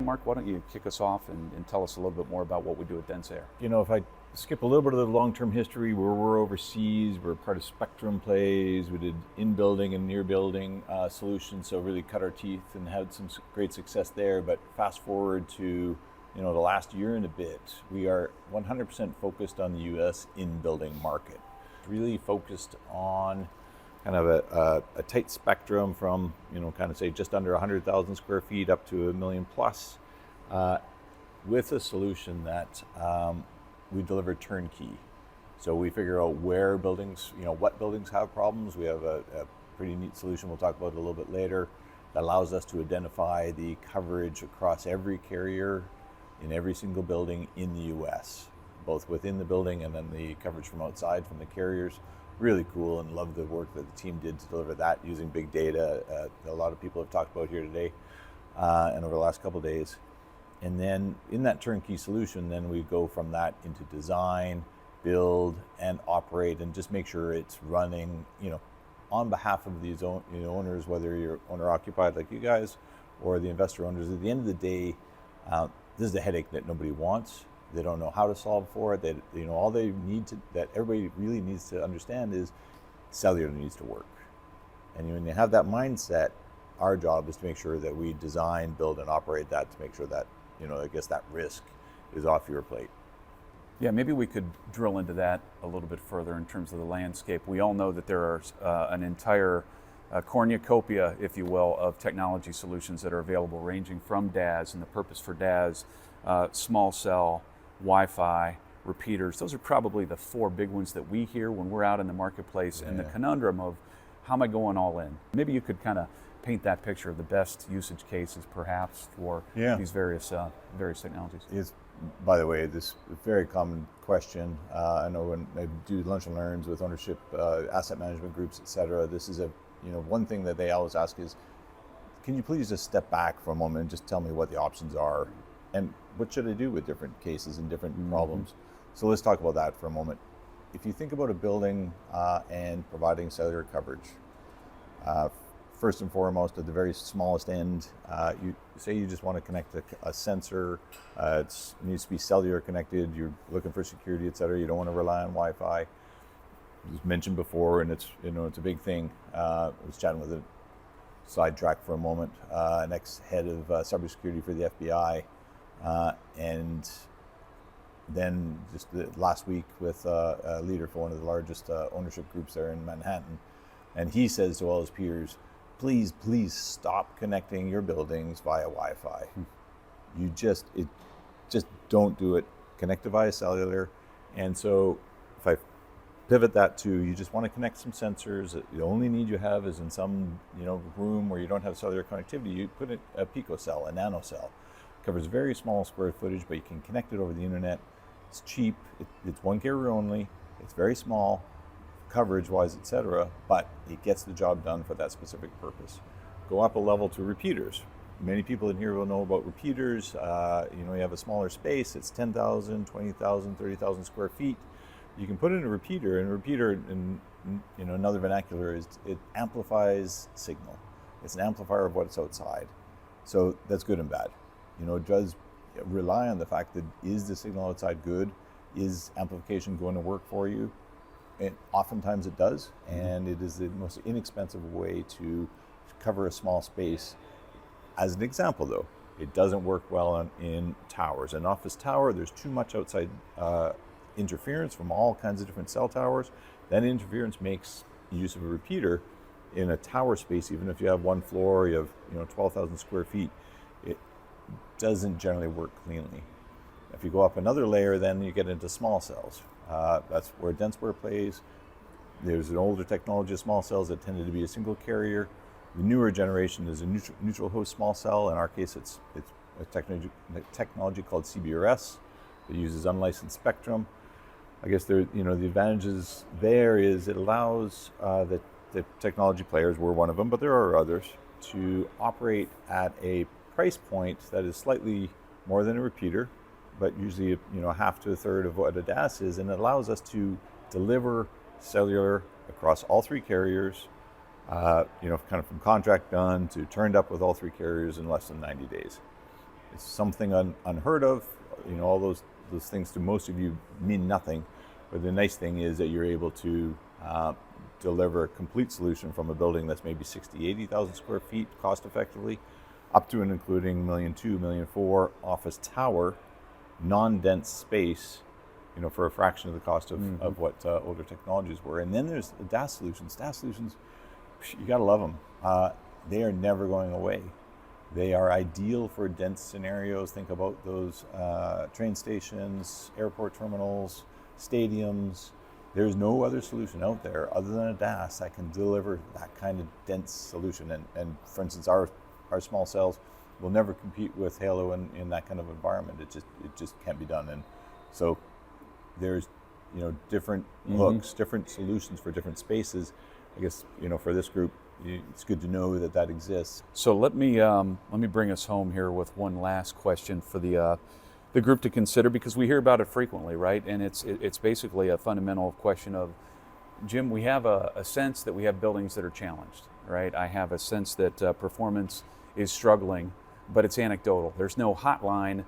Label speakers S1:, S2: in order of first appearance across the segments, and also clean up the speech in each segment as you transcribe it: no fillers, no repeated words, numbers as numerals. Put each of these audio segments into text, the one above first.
S1: Mark, why don't you kick us off and tell us a little bit more about what we do at DenseAir?
S2: If I skip a little bit of the long-term history, we're overseas, we're part of Spectrum plays, we did in-building and near-building solutions, so really cut our teeth and had some great success there. But fast forward to the last year and a bit, we are 100% focused on the U.S. in-building market. Really focused on kind of a tight spectrum from, kind of say just under 100,000 square feet up to 1 million plus, with a solution that we deliver turnkey. So we figure out where buildings, what buildings have problems. We have a pretty neat solution we'll talk about a little bit later that allows us to identify the coverage across every carrier in every single building in the US, both within the building and then the coverage from outside from the carriers. Really cool, and love the work that the team did to deliver that using big data. A lot of people have talked about here today and over the last couple of days. And then in that turnkey solution, then we go from that into design, build, and operate, and just make sure it's running, on behalf of these owners, whether you're owner occupied like you guys or the investor owners. At the end of the day, this is a headache that nobody wants. They don't know how to solve for it. All they need to, that everybody really needs to understand is cellular needs to work. And when you have that mindset, our job is to make sure that we design, build, and operate that to make sure that, I guess that risk is off your plate.
S1: Yeah, maybe we could drill into that a little bit further in terms of the landscape. We all know that there are an entire cornucopia, if you will, of technology solutions that are available, ranging from DAS and the purpose for DAS, small cell, Wi-Fi, repeaters. Those are probably the four big ones that we hear when we're out in the marketplace, and the conundrum of how am I going all in? Maybe you could kind of paint that picture of the best usage cases perhaps for these various technologies.
S2: By the way, this very common question. I know when I do lunch and learns with ownership, asset management groups, etc. This is one thing that they always ask is, can you please just step back for a moment and just tell me what the options are, and what should I do with different cases and different problems? So let's talk about that for a moment. If you think about a building and providing cellular coverage, first and foremost, at the very smallest end, you just want to connect a sensor. It needs to be cellular connected. You're looking for security, et cetera. You don't want to rely on Wi-Fi. It was mentioned before, and it's a big thing. I was chatting with a sidetrack for a moment, an ex-head of cybersecurity for the FBI, and then just last week with a leader for one of the largest ownership groups there in Manhattan, and he says to all his peers, please stop connecting your buildings via Wi-Fi. You just don't do it. Connect it via cellular. And so if I pivot that to, you just want to connect some sensors, the only need you have is in some room where you don't have cellular connectivity, you put a picocell, a nanocell. Covers very small square footage, but you can connect it over the internet. It's cheap, it's one carrier only, it's very small, coverage-wise, etc., but it gets the job done for that specific purpose. Go up a level to repeaters. Many people in here will know about repeaters. You have a smaller space, it's 10,000, 20,000, 30,000 square feet. You can put in a repeater, and a repeater in another vernacular is it amplifies signal. It's an amplifier of what's outside. So that's good and bad. It does rely on the fact that, is the signal outside good? Is amplification going to work for you? And oftentimes it does, and it is the most inexpensive way to cover a small space. As an example though, it doesn't work well in towers. An office tower, there's too much outside interference from all kinds of different cell towers. That interference makes use of a repeater in a tower space, even if you have one floor, you have 12,000 square feet, it doesn't generally work cleanly. If you go up another layer, then you get into small cells. That's where DenseAir plays. There's an older technology of small cells that tended to be a single carrier. The newer generation is a neutral host small cell. In our case, it's a technology called CBRS that uses unlicensed spectrum. I guess the advantages there is it allows the technology players, we're one of them, but there are others, to operate at a price point that is slightly more than a repeater, but usually half to a third of what a DAS is, and it allows us to deliver cellular across all three carriers, kind of from contract done to turned up with all three carriers in less than 90 days. It's something unheard of. All those things to most of you mean nothing. But the nice thing is that you're able to deliver a complete solution from a building that's maybe 60, 80,000 square feet cost effectively, up to and including $1.2 million, $1.4 million office tower, non-dense space, for a fraction of the cost of what older technologies were. And then there's the DAS solutions. DAS solutions, you gotta love them. They are never going away. They are ideal for dense scenarios. Think about those train stations, airport terminals, stadiums. There's no other solution out there other than a DAS that can deliver that kind of dense solution. And for instance, our small cells will never compete with Halo in that kind of environment. It just can't be done. And so there's different hooks, different solutions for different spaces. I guess for this group, it's good to know that exists.
S1: So let me bring us home here with one last question for the group to consider, because we hear about it frequently, right? And it's basically a fundamental question of, Jim, we have a sense that we have buildings that are challenged, right? I have a sense that performance is struggling, but it's anecdotal. There's no hotline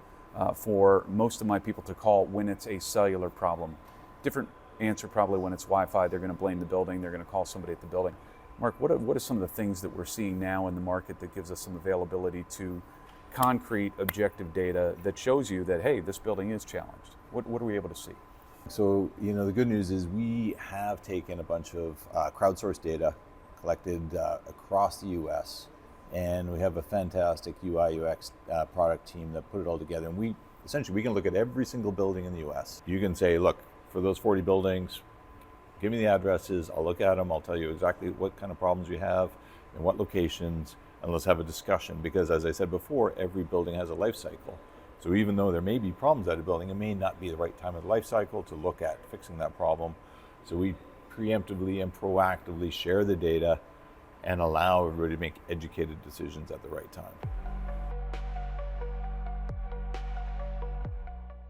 S1: for most of my people to call when it's a cellular problem. Different answer probably when it's Wi-Fi. They're going to blame the building. They're going to call somebody at the building. Mark, what are some of the things that we're seeing now in the market that gives us some availability to concrete, objective data that shows you that, hey, this building is challenged? What are we able to see?
S2: So, the good news is we have taken a bunch of crowdsourced data collected across the US, and we have a fantastic UI UX product team that put it all together. And we can look at every single building in the US. You can say, look, for those 40 buildings, give me the addresses, I'll look at them, I'll tell you exactly what kind of problems you have and what locations, and let's have a discussion. Because as I said before, every building has a life cycle. So even though there may be problems at a building, it may not be the right time of the life cycle to look at fixing that problem. So we preemptively and proactively share the data and allow everybody to make educated decisions at the right time.